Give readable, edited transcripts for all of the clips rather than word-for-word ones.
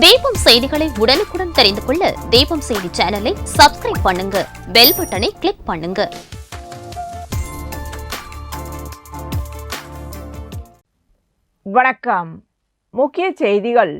தீபம் செய்திகளை உடனுக்குடன் தெரிந்து கொள்ள தீபம் செய்தி சேனலை சப்ஸ்கிரைப் பண்ணுங்க, பெல் பட்டனை கிளிக் பண்ணுங்க. வணக்கம். முக்கிய செய்திகள்.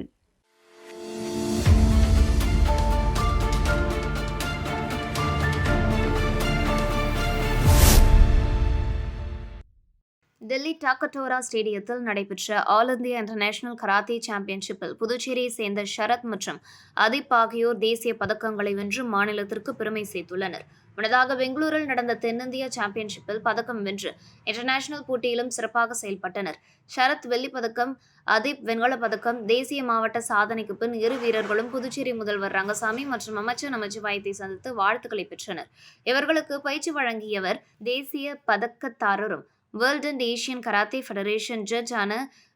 டெல்லி டாக்கட்டோரா ஸ்டேடியத்தில் நடைபெற்ற ஆல் இந்தியா இன்டர்நேஷனல் கராத்தே சாம்பியன்ஷிப்பில் புதுச்சேரியை சேர்ந்த ஷரத் மற்றும் அதீப் ஆகியோர் தேசிய பதக்கங்களை வென்று மாநிலத்திற்கு பெருமை சேர்த்துள்ளனர். முன்னதாக பெங்களூரில் நடந்த தென்னிந்திய சாம்பியன்ஷிப்பில் பதக்கம் வென்று இன்டர்நேஷனல் போட்டியிலும் சிறப்பாக செயல்பட்டனர். ஷரத் வெள்ளிப் பதக்கம், அதீப் வெண்கலப் பதக்கம். தேசிய மாவட்ட சாதனைக்கு பின் இரு வீரர்களும் புதுச்சேரி முதல்வர் ரங்கசாமி மற்றும் அமைச்சர் நமச்சிவாயத்தை சந்தித்து வாழ்த்துக்களை பெற்றனர். இவர்களுக்கு பயிற்சி வழங்கியவர் தேசிய பதக்கத்தாரரும் world and Asian karate federation judge ஆன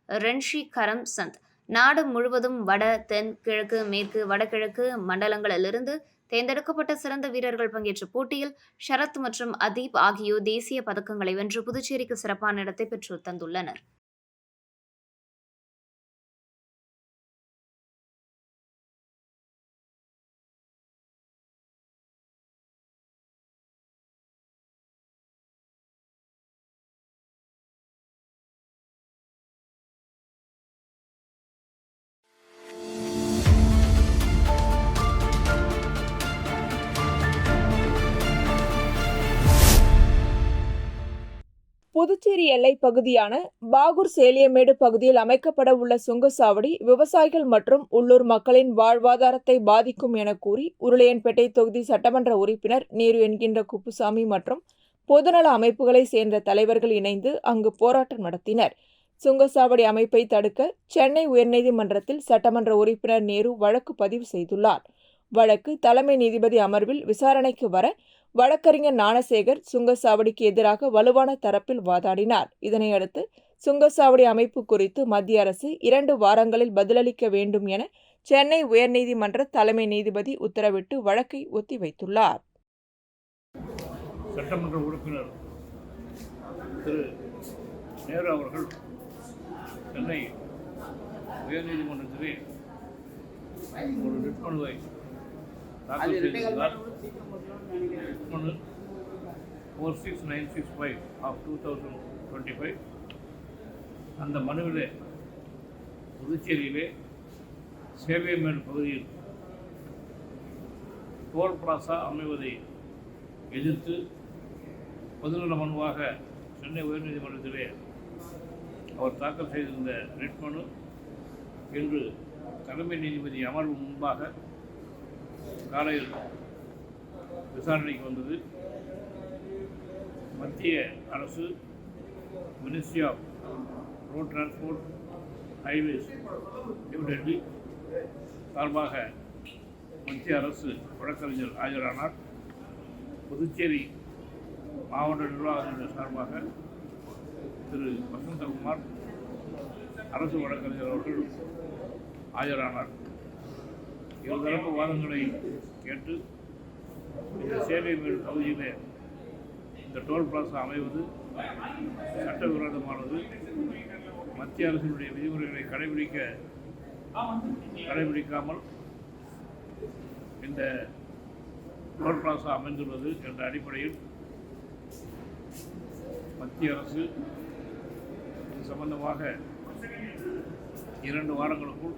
ரென்ஷி கரம் சந்த். நாடு முழுவதும் வட, தென், கிழக்கு, மேற்கு, வடகிழக்கு மண்டலங்களிலிருந்து தேர்ந்தெடுக்கப்பட்ட சிறந்த வீரர்கள் பங்கேற்ற போட்டியில் ஷரத் மற்றும் அதீப் ஆகியோர் தேசிய பதக்கங்களை வென்று புதுச்சேரிக்கு சிறப்பான இடத்தை பெற்று தந்துள்ளனர். புதுச்சேரி எல்லைப் பகுதியான பாகூர் சேலியமேடு பகுதியில் அமைக்கப்பட உள்ள சுங்கச்சாவடி விவசாயிகள் மற்றும் உள்ளூர் மக்களின் வாழ்வாதாரத்தை பாதிக்கும் என கூறி உருளையன்பேட்டை தொகுதி சட்டமன்ற உறுப்பினர் நேரு என்கின்ற குப்புசாமி மற்றும் பொதுநல அமைப்புகளை சேர்ந்த தலைவர்கள் இணைந்து அங்கு போராட்டம் நடத்தினர். சுங்கச்சாவடி அமைப்பை தடுக்க சென்னை உயர்நீதிமன்றத்தில் சட்டமன்ற உறுப்பினர் நேரு வழக்கு பதிவு செய்துள்ளார். வழக்கு தலைமை நீதிபதி அமர்வில் விசாரணைக்கு வர வழக்கறிஞர் ஞானசேகர் சுங்கச்சாவடிக்கு எதிராக வலுவான தரப்பில் வாதாடினார். இதனையடுத்து சுங்கச்சாவடி அமைப்பு குறித்து மத்திய அரசு 2 வாரங்களில் பதிலளிக்க வேண்டும் என சென்னை உயர்நீதிமன்ற தலைமை நீதிபதி உத்தரவிட்டு வழக்கை ஒத்திவைத்துள்ளார். சட்டமன்ற உறுப்பினர் திரு நேரு அவர்கள் சென்னை உயர்நீதிமன்றத்திலே ஒரு ரிட் மனுவை தாக்கல் செய்திருந்தார். மனு 46965 of 2025. அந்த மனுவிலே புதுச்சேரியிலே சேவியமேடு பகுதியில் டோல் பிளாசா அமைவதை எதிர்த்து பொதுநல மனுவாக சென்னை உயர்நீதிமன்றத்திலே அவர் தாக்கல் செய்திருந்த ரிட் மனு இன்று தலைமை நீதிபதி அமர்வு முன்பாக காலையில் விசாரணைக்கு வந்தது. மத்திய அரசு ministry of road transport highways new Delhi சார்பாக மத்திய அரசு வழக்கறிஞர் ஆஜரானார். புதுச்சேரி மாவட்ட நிர்வாகத்தின் சார்பாக திரு வசந்தகுமார் அரசு வழக்கறிஞர் அவர்கள் ஆஜரானார். இருதரப்பு வாதங்களை கேட்டு இந்த சேலியமேடு பகுதியில் இந்த டோல் பிளாசா அமைவது சட்டவிரோதமானது, மத்திய அரசினுடைய விதிமுறைகளை கடைபிடிக்காமல் இந்த டோல் பிளாசா அமைந்துள்ளது என்ற அடிப்படையில் மத்திய அரசு இது சம்பந்தமாக 2 வாரங்களுக்குள்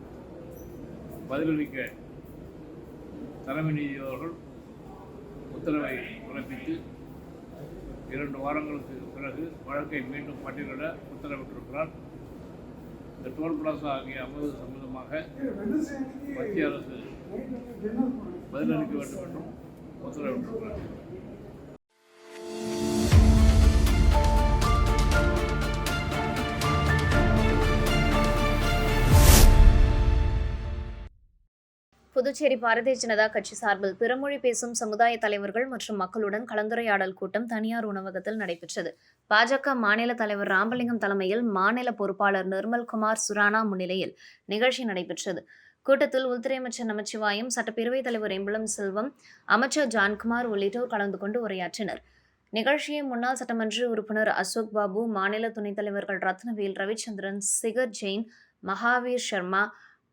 பதிலளிக்க தலைமை நீதிபதி அவர்கள் உத்தரவை பிறப்பித்து 2 வாரங்களுக்கு பிறகு வழக்கை மீண்டும் பட்டியலிட உத்தரவிட்டிருக்கிறார். இந்த டோல் பிளாசா ஆகிய அமைவது சம்பந்தமாக மத்திய அரசு பதிலளிக்க வேண்டும் என்றும் உத்தரவிட்டிருக்கிறார். புதுச்சேரி பாரதிய ஜனதா கட்சி சார்பில் பிறமொழி பேசும் சமுதாய தலைவர்கள் மற்றும் மக்களுடன் கலந்துரையாடல் கூட்டம் தனியார் உணவகத்தில் நடைபெற்றது. பாஜக மாநில தலைவர் ராமலிங்கம் தலைமையில் மாநில பொறுப்பாளர் நிர்மல்குமார் சுரானா முன்னிலையில் நிகழ்ச்சி நடைபெற்றது. கூட்டத்தில் உள்துறை அமைச்சர் நமச்சிவாயம், சட்டப்பேரவைத் தலைவர் எம்பலம் செல்வம், அமைச்சர் ஜான்குமார் உள்ளிட்டோர் கலந்து கொண்டு உரையாற்றினர். நிகழ்ச்சியை முன்னாள் சட்டமன்ற உறுப்பினர் அசோக் பாபு, மாநில துணைத் தலைவர்கள் ரத்னவேல், ரவிச்சந்திரன், சிகர் ஜெயின், மகாவீர் சர்மா,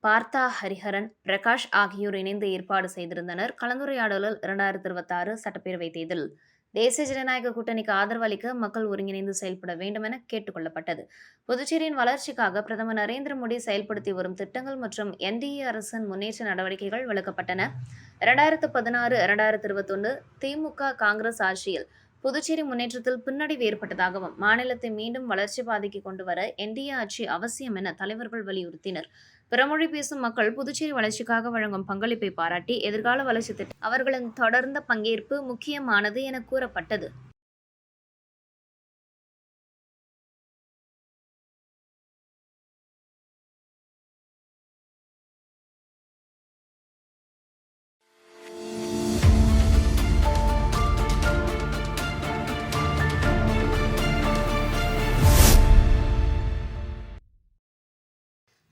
பார்த்தா ஹரிஹரன், பிரகாஷ் ஆகியோர் இணைந்து ஏற்பாடு செய்திருந்தனர். கலந்துரையாடலில் 2026 சட்டப்பேரவை தேர்தலில் தேசிய ஜனநாயக கூட்டணிக்கு ஆதரவு அளிக்க மக்கள் ஒருங்கிணைந்து செயல்பட வேண்டும் என கேட்டுக் கொள்ளப்பட்டது. புதுச்சேரியின் வளர்ச்சிக்காக பிரதமர் நரேந்திர மோடி செயல்படுத்தி வரும் திட்டங்கள் மற்றும் NDA அரசின் முன்னேற்ற நடவடிக்கைகள் விளக்கப்பட்டன. 2016-2021 திமுக காங்கிரஸ் ஆட்சியில் புதுச்சேரி முன்னேற்றத்தில் பின்னடைவு ஏற்பட்டதாகவும் மாநிலத்தை மீண்டும் வளர்ச்சி பாதைக்கு கொண்டு வர NDA ஆட்சி அவசியம் என தலைவர்கள் வலியுறுத்தினர். பிறமொழி பேசும் மக்கள் புதுச்சேரி வளர்ச்சிக்காக வழங்கும் பங்களிப்பை பாராட்டி எதிர்கால வளர்ச்சி திட்டம் அவர்களின் தொடர்ந்த பங்கேற்பு முக்கியமானது என கூறப்பட்டது.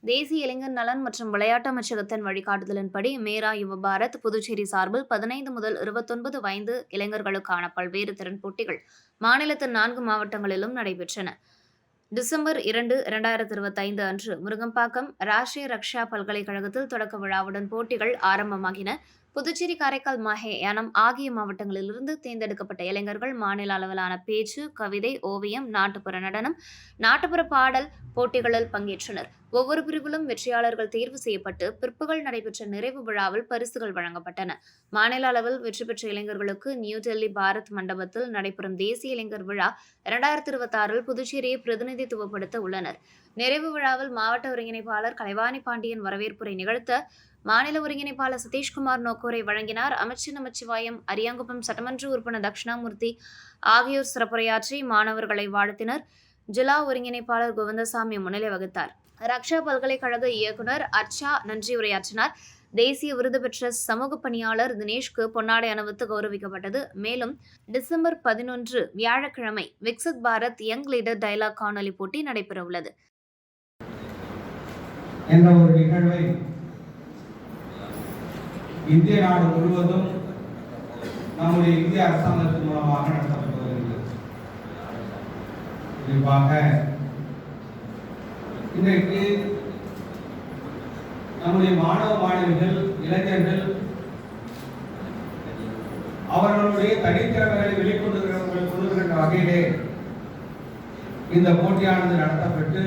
தேசிய இளைஞர் நலன் மற்றும் விளையாட்டு அமைச்சகத்தின் வழிகாட்டுதலின்படி மேரா யுவ பாரத் புதுச்சேரி சார்பில் 15 முதல் 29 வயது இளைஞர்களுக்கான பல்வேறு திறன் போட்டிகள் மாநிலத்தின் 4 மாவட்டங்களிலும் நடைபெற்றன. டிசம்பர் 2, 2025 அன்று முருங்கம்பாக்கம் ராஷ்டிரிய ரக்ஷா பல்கலைக்கழகத்தில் தொடக்க விழாவுடன் போட்டிகள் ஆரம்பமாகின. புதுச்சேரி, காரைக்கால், மாஹே, யானம் ஆகிய மாவட்டங்களிலிருந்து தேர்ந்தெடுக்கப்பட்ட இளைஞர்கள் மாநில அளவிலான பேச்சு, கவிதை, ஓவியம், நாட்டுப்புற நடனம், நாட்டுப்புற பாடல் போட்டிகளில் பங்கேற்றனர். ஒவ்வொரு பிரிவிலும் வெற்றியாளர்கள் தேர்வு செய்யப்பட்டு பிற்பகல் நடைபெற்ற நிறைவு விழாவில் பரிசுகள் வழங்கப்பட்டன. மாநில அளவில் வெற்றி பெற்ற இளைஞர்களுக்கு நியூ டெல்லி பாரத் மண்டபத்தில் நடைபெறும் தேசிய இளைஞர் விழா 2026 புதுச்சேரியை பிரதிநிதித்துவப்படுத்த உள்ளனர். நிறைவு விழாவில் மாவட்ட ஒருங்கிணைப்பாளர் கலைவாணி பாண்டியன் வரவேற்புரை நிகழ்த்த மாநில ஒருங்கிணைப்பாளர் சதீஷ்குமார் நோக்கோரை வழங்கினார். அமைச்சர் நமச்சிவாயம், அரியாங்குப்பம் சட்டமன்ற உறுப்பினர் தட்சிணாமூர்த்தி ஆகியோர் சிறப்புரையாற்றி மாணவர்களை வாழ்த்தினர். ஜில்லா ஒருங்கிணைப்பாளர் கோவிந்தசாமி முன்னிலை வகித்தார். ரக்ஷா பல்கலைக்கழக இயக்குனர் அர்ச்சா நன்றி உரையாற்றினார். தேசிய விருது பெற்ற சமூக பணியாளர் தினேஷ்க்கு பொன்னாடை அணிவித்து கௌரவிக்கப்பட்டது. மேலும் டிசம்பர் 11 வியாழக்கிழமை Viksit Bharat young leader dialogue காணொலி போட்டி நடைபெறவுள்ளது. என்ற ஒரு நிகழ்வை இந்திய நாடு முழுவதும் நம்முடைய இந்திய அரசாங்கத்தின் மூலமாக நடத்தப்பட்டு வருகிறது. குறிப்பாக இன்றைக்கு நம்முடைய மாணவ மாணவிகள், இளைஞர்கள் அவர்களுடைய தனித்திறமைகளை வெளிக்கொண்டுகின்ற வகையிலே இந்த போட்டியானது நடத்தப்பட்டு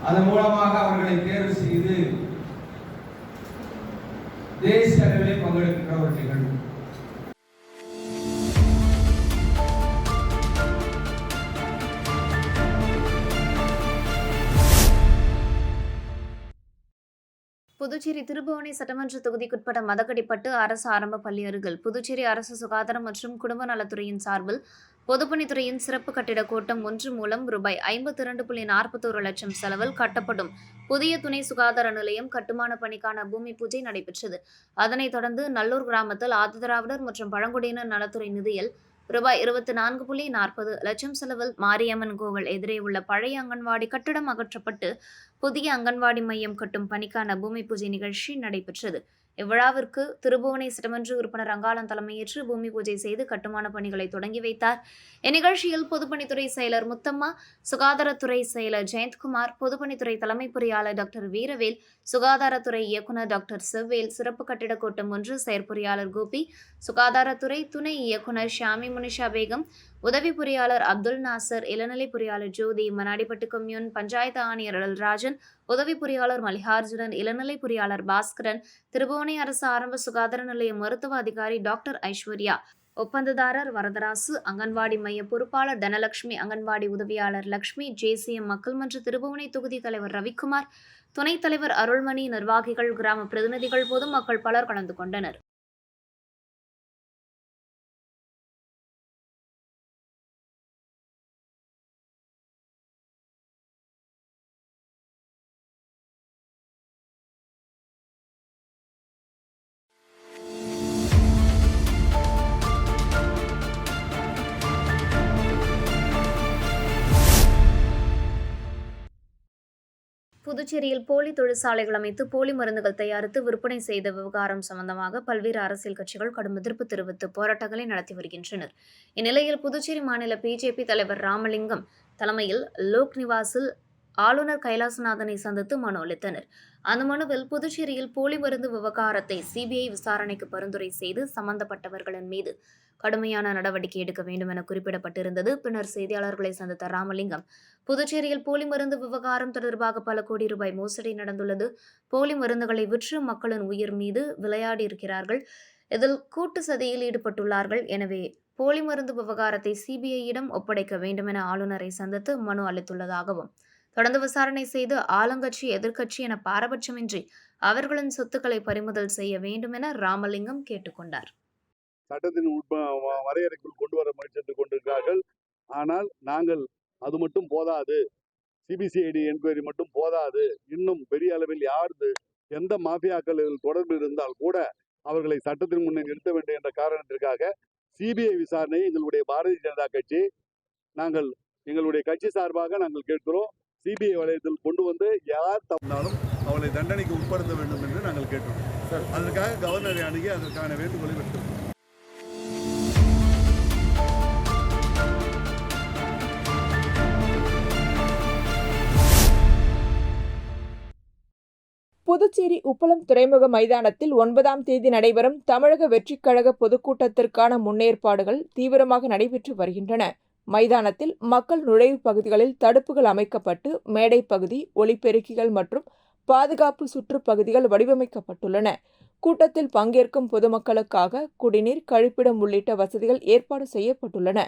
அதன் மூலமாக அவர்களை தேர்வு செய்து தேசிய அளவிலே பங்கெடுக்கின்ற ஒரு நிகழ்வு. புதுச்சேரி திருபுவனை சட்டமன்ற தொகுதிக்குட்பட்ட மதகடிப்பட்டு அரசு ஆரம்ப பள்ளி அருகில் புதுச்சேரி அரசு சுகாதாரம் மற்றும் குடும்ப நலத்துறையின் சார்பில் பொதுப்பணித்துறையின் சிறப்பு கட்டிட கோட்டம் 1 மூலம் ரூபாய் 52.41 லட்சம் செலவில் கட்டப்படும் புதிய துணை சுகாதார நிலையம் கட்டுமான பணிக்கான பூமி பூஜை நடைபெற்றது. அதனைத் தொடர்ந்து நல்லூர் கிராமத்தில் ஆதிதிராவிடர் மற்றும் பழங்குடியினர் நலத்துறை நிதியில் ரூபாய் 24.40 லட்சம் செலவில் மாரியம்மன் கோவில் எதிரே உள்ள பழைய அங்கன்வாடி கட்டிடம் அகற்றப்பட்டு புதிய அங்கன்வாடி மையம் கட்டும் பணிக்கான பூமி பூஜை நிகழ்ச்சி நடைபெற்றது. இவ்விழாவிற்கு திருபுவனை சட்டமன்ற உறுப்பினர் அங்காளன் தலைமையேற்று பூமி பூஜை செய்து கட்டுமான பணிகளை தொடங்கி வைத்தார். இந்நிகழ்ச்சியில் பொதுப்பணித்துறை செயலர் முத்தம்மா, சுகாதாரத்துறை செயலர் ஜெயந்த்குமார், பொதுப்பணித்துறை தலைமை பொறியாளர் டாக்டர் வீரவேல், சுகாதாரத்துறை இயக்குநர் டாக்டர் செவ்வேல், சிறப்பு கட்டிட கோட்டம் 1 செயற்பொறியாளர் கோபி, சுகாதாரத்துறை துணை இயக்குநர் ஷாமி முனிஷா பேகம், உதவி பொறியாளர் அப்துல் நாசர், இளநிலை பொறியாளர் ஜோதி, மனாடிப்பட்டு கொம்யூன் பஞ்சாயத்து ஆணையர் ராஜன், உதவி பொறியாளர் மல்லிகார்ஜுனன், இளநிலை பொறியாளர் பாஸ்கரன், திருபுவனை அரசு ஆரம்ப சுகாதார நிலைய மருத்துவ அதிகாரி டாக்டர் ஐஸ்வர்யா, ஒப்பந்ததாரர் வரதராசு, அங்கன்வாடி மைய பொறுப்பாளர் தனலட்சுமி, அங்கன்வாடி உதவியாளர் லட்சுமி, JCM மக்கள் மன்ற திருபுவனை தொகுதி தலைவர் ரவிக்குமார், துணைத் தலைவர் அருள்மணி, நிர்வாகிகள், கிராம பிரதிநிதிகள், பொதுமக்கள் பலர் கலந்து கொண்டனர். புதுச்சேரியில் போலி தொழிற்சாலைகள் அமைத்து போலி மருந்துகள் தயாரித்து விற்பனை செய்த விவகாரம் சம்பந்தமாக பல்வேறு அரசியல் கட்சிகள் கடும் எதிர்ப்பு தெரிவித்து போராட்டங்களை நடத்தி வருகின்றனர். இந்நிலையில் புதுச்சேரி மாநில BJP தலைவர் ராமலிங்கம் தலைமையில் லோக் நிவாசில் ஆளுநர் கைலாசநாதனை சந்தித்து மனு அளித்தனர். அந்த மனுவில் புதுச்சேரியில் போலி மருந்து விவகாரத்தை சிபிஐ விசாரணைக்கு பரிந்துரை செய்து சம்பந்தப்பட்டவர்களின் மீது கடுமையான நடவடிக்கை எடுக்க வேண்டும் என குறிப்பிடப்பட்டிருந்தது. பின்னர் செய்தியாளர்களை சந்தித்த ராமலிங்கம், புதுச்சேரியில் போலி மருந்து விவகாரம் தொடர்பாக பல கோடி ரூபாய் மோசடி நடந்துள்ளது. போலி மருந்துகளை விற்று மக்களின் உயிர் மீது விளையாடி இருக்கிறார்கள். இதில் கூட்டு சதியில் ஈடுபட்டுள்ளார்கள். எனவே போலி மருந்து விவகாரத்தை சிபிஐயிடம் ஒப்படைக்க வேண்டும் என ஆளுநரை சந்தித்து மனு அளித்துள்ளதாகவும், தொடர்ந்து விசாரணை செய்து ஆளுங்கட்சி எதிர்க்கட்சி என பாரபட்சமின்றி அவர்களின் சொத்துக்களை பறிமுதல் செய்ய வேண்டும் என ராமலிங்கம் கேட்டுக்கொண்டார். சட்டத்தின் வரையறைக்குள் கொண்டு வர முயற்சித்துக் கொண்டிருக்கிறார்கள். ஆனால் நாங்கள் அது மட்டும் போதாது, சிபிசிஐடி என்கொயரி மட்டும் போதாது, இன்னும் பெரிய அளவில் எந்த மாஃபியாக்கள் தொடர்பில் இருந்தால் கூட அவர்களை சட்டத்தின் முன்னே நிறுத்த வேண்டும் என்ற காரணத்திற்காக சிபிஐ விசாரணை எங்களுடைய பாரதிய ஜனதா கட்சி எங்களுடைய கட்சி சார்பாக நாங்கள் கேட்கிறோம். சிபிஐ வளையத்தில் கொண்டு வந்து யார் தப்பினாலும் அவளை தண்டனைக்கு உட்படுத்த வேண்டும் என்று நாங்கள் கேட்டோம். அதற்காக கவர்னரை அணுகி அதற்கான வேண்டுகோளை விடுத்தோம். புதுச்சேரி உப்பளம் துறைமுக மைதானத்தில் 9ஆம் தேதி நடைபெறும் தமிழக வெற்றிக் கழக பொதுக்கூட்டத்திற்கான முன்னேற்பாடுகள் தீவிரமாக நடைபெற்று வருகின்றன. மைதானத்தில் மக்கள் நுழைவு பகுதிகளில் தடுப்புகள் அமைக்கப்பட்டு மேடை பகுதி, ஒலிபெருக்கிகள் மற்றும் பாதுகாப்பு சுற்றுப்பகுதிகள் வடிவமைக்கப்பட்டுள்ளன. கூட்டத்தில் பங்கேற்கும் பொதுமக்களுக்காக குடிநீர், கழிப்பிடம் உள்ளிட்ட வசதிகள் ஏற்பாடு செய்யப்பட்டுள்ளன.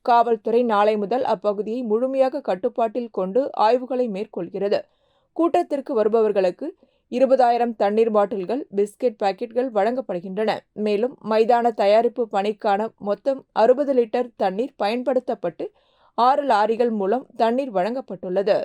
காவல்துறை நாளை முதல் அப்பகுதியை முழுமையாக கட்டுப்பாட்டில் கொண்டு ஆய்வுகளை மேற்கொள்கிறது. கூட்டத்திற்கு வருபவர்களுக்கு 20,000 தண்ணீர் பாட்டில்கள், பிஸ்கெட் பாக்கெட்டுகள் வழங்கப்படுகின்றன. மேலும் மைதான தயாரிப்பு பணிக்கான மொத்தம் 60 லிட்டர் தண்ணீர் பயன்படுத்தப்பட்டு 6 லாரிகள் மூலம் தண்ணீர் வழங்கப்பட்டுள்ளது.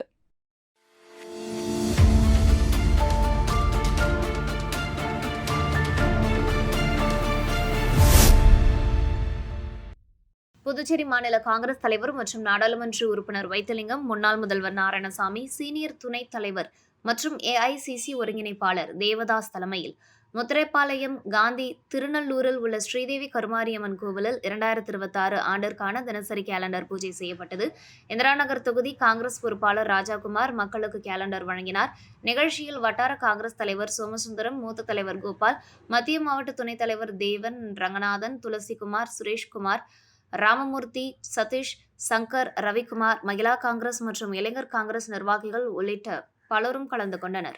புதுச்சேரி மாநில காங்கிரஸ் தலைவர் மற்றும் நாடாளுமன்ற உறுப்பினர் வைத்திலிங்கம், முன்னாள் முதல்வர் நாராயணசாமி, சீனியர் துணைத் தலைவர் மற்றும் ஏஐசிசி ஒருங்கிணைப்பாளர் தேவதாஸ் தலைமையில் முத்திரைப்பாளையம் காந்தி திருநல்லூரில் உள்ள ஸ்ரீதேவி கருமாரியம்மன் கோவிலில் 2026 ஆண்டிற்கான தினசரி கேலண்டர் பூஜை செய்யப்பட்டது. இந்திரா நகர் தொகுதி காங்கிரஸ் பொறுப்பாளர் ராஜாகுமார் மக்களுக்கு கேலண்டர் வழங்கினார். நிகழ்ச்சியில் வட்டார காங்கிரஸ் தலைவர் சோமசுந்தரம், மூத்த தலைவர் கோபால், மத்திய மாவட்ட துணைத் தலைவர் தேவன், ரங்கநாதன், துளசிக்குமார், சுரேஷ்குமார், ராமமூர்த்தி, சதீஷ், சங்கர், ரவிக்குமார், மகிழா காங்கிரஸ் மற்றும் இளைஞர் காங்கிரஸ் நிர்வாகிகள் உள்ளிட்ட பலரும் கலந்து கொண்டனர்.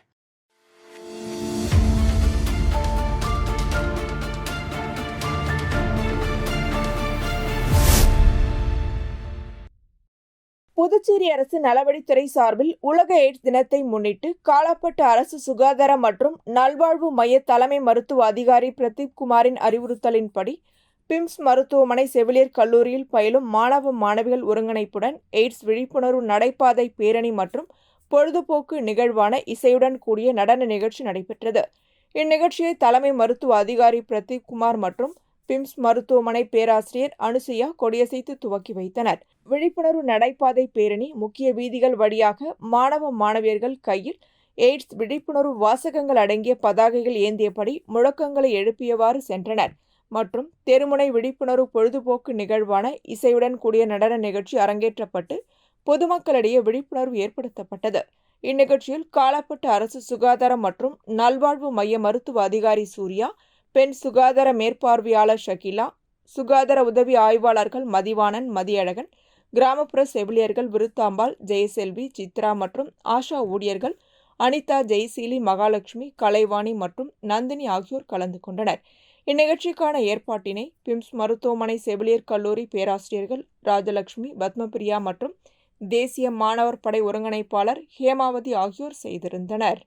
புதுச்சேரி அரசு நலவழித்துறை சார்பில் உலக எய்ட்ஸ் தினத்தை முன்னிட்டு காலாப்பட்டு அரசு சுகாதார மற்றும் நல்வாழ்வு மைய தலைமை மருத்துவ அதிகாரி பிரதீப் குமாரின் அறிவுறுத்தலின்படி பிம்ஸ் மருத்துவமனை செவிலியர் கல்லூரியில் பயிலும் மாணவ மாணவிகள் ஒருங்கிணைப்புடன் எய்ட்ஸ் விழிப்புணர்வு நடைபாதை பேரணி மற்றும் பொழுதுபோக்கு நிகழ்வான இசையுடன் கூடிய நடன நிகழ்ச்சி நடைபெற்றது. இந்நிகழ்ச்சியை தலைமை மருத்துவ அதிகாரி பிரதீப் குமார் மற்றும் பிம்ஸ் மருத்துவமனை பேராசிரியர் அனுசுயா கொடியசைத்து துவக்கி வைத்தனர். விழிப்புணர்வு நடைபாதை பேரணி முக்கிய வீதிகள் வழியாக மாணவ மாணவியர்கள் கையில் எய்ட்ஸ் விழிப்புணர்வு வாசகங்கள் அடங்கிய பதாகைகள் ஏந்தியபடி முழக்கங்களை எழுப்பியவாறு சென்றனர். மற்றும் தெருமுனை விழிப்புணர்வு பொழுதுபோக்கு நிகழ்வான இசையுடன் கூடிய நடன நிகழ்ச்சி அரங்கேற்றப்பட்டு பொதுமக்களிடையே விழிப்புணர்வு ஏற்படுத்தப்பட்டது. இந்நிகழ்ச்சியில் காலாப்பட்டு அரசு சுகாதார மற்றும் நல்வாழ்வு மைய மருத்துவ அதிகாரி சூர்யா, பெண் சுகாதார மேற்பார்வையாளர் ஷகிலா, சுகாதார உதவி ஆய்வாளர்கள் மதிவாணன், மதியழகன், கிராமப்புற செவிலியர்கள் விருத்தாம்பாள், ஜெயசெல்வி, சித்ரா மற்றும் ஆஷா ஊழியர்கள் அனிதா, ஜெயசீலி, மகாலட்சுமி, கலைவாணி மற்றும் நந்தினி ஆகியோர் கலந்து கொண்டனர். இந்நிகழ்ச்சிக்கான ஏற்பாட்டினை பிம்ஸ் மருத்துவமனை செவிலியர் கல்லூரி பேராசிரியர்கள் ராஜலட்சுமி, பத்மபிரியா மற்றும் தேசிய மாணவர் படை ஒருங்கிணைப்பாளர் ஹேமாவதி ஆகியோர் செய்திருந்தனர்.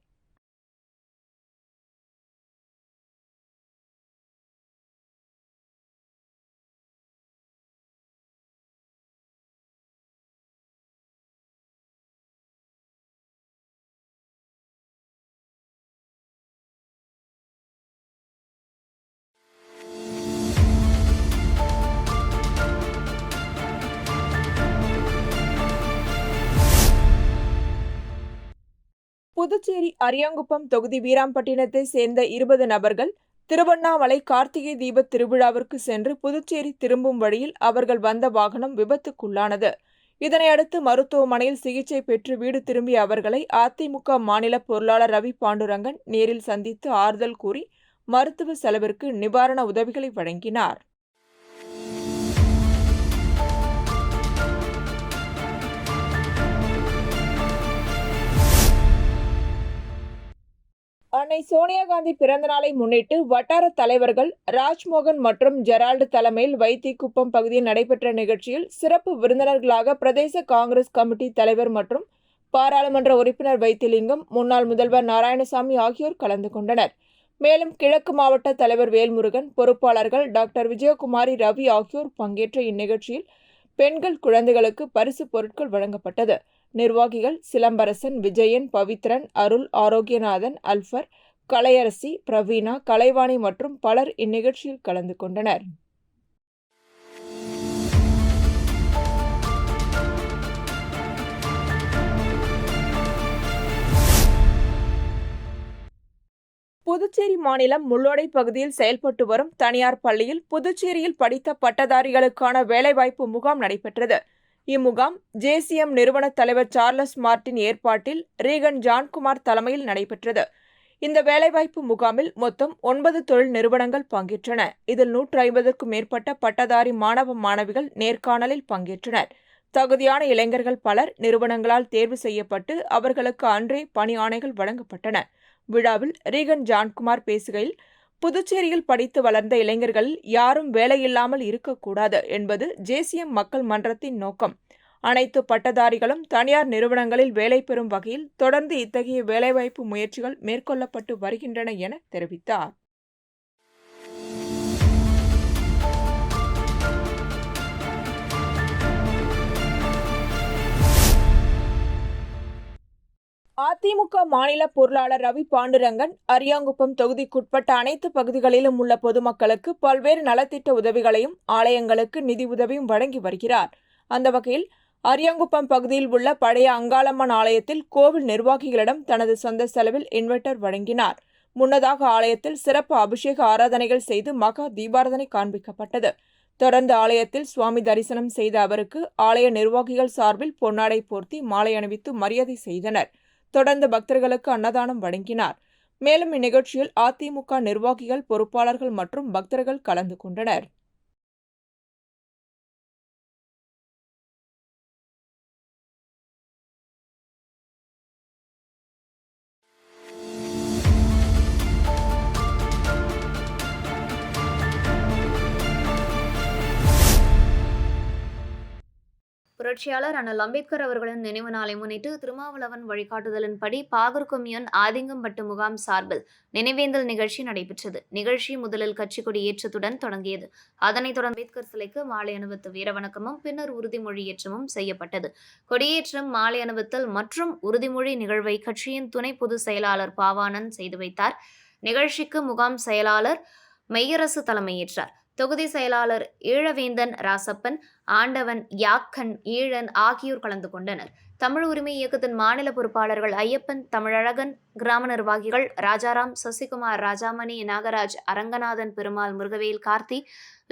புதுச்சேரி அரியாங்குப்பம் தொகுதி வீராம்பட்டினத்தை சேர்ந்த 20 நபர்கள் திருவண்ணாமலை கார்த்திகை தீப திருவிழாவிற்கு சென்று புதுச்சேரி திரும்பும் வழியில் அவர்கள் வந்த வாகனம் விபத்துக்குள்ளானது. இதனையடுத்து மருத்துவமனையில் சிகிச்சை பெற்று வீடு திரும்பிய அவர்களை அதிமுக மாநில பொருளாளர் ரவி பாண்டுரங்கன் நேரில் சந்தித்து ஆறுதல் கூறி மருத்துவ செலவிற்கு நிவாரண உதவிகளை வழங்கினார். அன்னை சோனியா காந்தி பிறந்த நாளை முன்னிட்டு வட்டார தலைவர்கள் ராஜ்மோகன் மற்றும் ஜெரால்டு தலைமையில் வைத்திக்குப்பம் பகுதியில் நடைபெற்ற நிகழ்ச்சியில் சிறப்பு விருந்தினர்களாக பிரதேச காங்கிரஸ் கமிட்டி தலைவர் மற்றும் பாராளுமன்ற உறுப்பினர் வைத்திலிங்கம், முன்னாள் முதல்வர் நாராயணசாமி ஆகியோர் கலந்து கொண்டனர். மேலும் கிழக்கு மாவட்ட தலைவர் வேல்முருகன், பொறுப்பாளர்கள் டாக்டர் விஜயகுமாரி, ரவி ஆகியோர் பங்கேற்ற இந்நிகழ்ச்சியில் பெண்கள், குழந்தைகளுக்கு பரிசு பொருட்கள் வழங்கப்பட்டது. நிர்வாகிகள் சிலம்பரசன், விஜயன், பவித்ரன், அருள், ஆரோக்கியநாதன், அல்ஃபர், கலையரசி, பிரவீனா, கலைவாணி மற்றும் பலர் இந்நிகழ்ச்சியில் கலந்து கொண்டனர். புதுச்சேரி மாநிலம் முள்ளோடை பகுதியில் செயல்பட்டு வரும் தனியார் பள்ளியில் புதுச்சேரியில் படித்த பட்டதாரிகளுக்கான வேலைவாய்ப்பு முகாம் நடைபெற்றது. இம்முகாம் ஜேசிஎம் நிறுவன தலைவர் சார்லஸ் மார்டின் ஏற்பாட்டில் ரீகன் ஜான்குமார் தலைமையில் நடைபெற்றது. இந்த வேலைவாய்ப்பு முகாமில் மொத்தம் 9 தொழில் நிறுவனங்கள் பங்கேற்றன. இதில் 150க்கும் மேற்பட்ட பட்டதாரி மாணவ மாணவிகள் நேர்காணலில் பங்கேற்றனர். தகுதியான இளைஞர்கள் பலர் நிறுவனங்களால் தேர்வு செய்யப்பட்டு அவர்களுக்கு அன்றே பணி ஆணைகள் வழங்கப்பட்டன. விழாவில் ரீகன் ஜான்குமார் பேசுகையில், புதுச்சேரியில் படித்து வளர்ந்த இளைஞர்களில் யாரும் வேலையில்லாமல் இருக்கக்கூடாது என்பது ஜேசிஎம் மக்கள் மன்றத்தின் நோக்கம். அனைத்து பட்டதாரிகளும் தனியார் நிறுவனங்களில் வேலை பெறும் வகையில் தொடர்ந்து இத்தகைய வேலைவாய்ப்பு முயற்சிகள் மேற்கொள்ளப்பட்டு வருகின்றன என தெரிவித்தார். அதிமுக மாநில பொருளாளர் ரவி பாண்டுரங்கன் அரியாங்குப்பம் தொகுதிக்குட்பட்ட அனைத்து பகுதிகளிலும் உள்ள பொதுமக்களுக்கு பல்வேறு நலத்திட்ட உதவிகளையும் ஆலயங்களுக்கு நிதி உதவியும் வழங்கி வருகிறார். அந்த வகையில் அரியாங்குப்பம் பகுதியில் உள்ள பழைய அங்காளம்மன் ஆலயத்தில் கோவில் நிர்வாகிகளிடம் தனது சொந்த செலவில் இன்வெர்டர் வழங்கினார். முன்னதாக ஆலயத்தில் சிறப்பு அபிஷேக ஆராதனைகள் செய்து மகா தீபாராதனை காண்பிக்கப்பட்டது. தொடர்ந்து ஆலயத்தில் சுவாமி தரிசனம் செய்த அவருக்கு ஆலய நிர்வாகிகள் சார்பில் பொன்னாடை போர்த்தி மாலை அணிவித்து மரியாதை செய்தனர். தொடர்ந்து பக்தர்களுக்கு அன்னதானம் வழங்கினார். மேலும் இந்நிகழ்ச்சியில் அதிமுக நிர்வாகிகள், பொறுப்பாளர்கள் மற்றும் பக்தர்கள் கலந்து கொண்டனர். புரட்சியாளர் அண்ணல் அம்பேத்கர் அவர்களின் நினைவு நாளை முன்னிட்டு திருமாவளவன் வழிகாட்டுதலின்படி பாகூர் கொம்யூன் ஆதிங்கம்பட்டு முகாம் சார்பில் நினைவேந்தல் நிகழ்ச்சி நடைபெற்றது. நிகழ்ச்சி முதலில் கட்சிக்கொடி ஏற்றத்துடன் தொடங்கியது. அதனைத் தொடர்ந்து அம்பேத்கர் சிலைக்கு மாலை அணிவித்து வீரவணக்கமும் பின்னர் உறுதிமொழி ஏற்றமும் செய்யப்பட்டது. கொடியேற்றம், மாலை அணிவித்தல் மற்றும் உறுதிமொழி நிகழ்வை கட்சியின் துணை பொதுச் செயலாளர் பாவானந்த் செய்து வைத்தார். நிகழ்ச்சிக்கு முகாம் செயலாளர் மெய்யரசு தலைமையேற்றார். தொகுதி செயலாளர் ஈழவேந்தன் ராசப்பன், ஆண்டவன், யாக்கன், ஈழன் ஆகியோர் கலந்து கொண்டனர். தமிழ் உரிமை இயக்கத்தின் மாநில பொறுப்பாளர்கள் ஐயப்பன், தமிழழகன், கிராம நிர்வாகிகள் ராஜாராம், சசிகுமார், ராஜாமணி, நாகராஜ், அரங்கநாதன், பெருமாள், முருகவேல், கார்த்தி,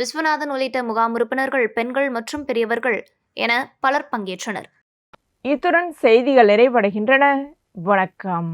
விஸ்வநாதன் உள்ளிட்ட முகாம் உறுப்பினர்கள், பெண்கள் மற்றும் பெரியவர்கள் என பலர் பங்கேற்றனர். இத்துடன் செய்திகள் நிறைவடைகின்றன. வணக்கம்.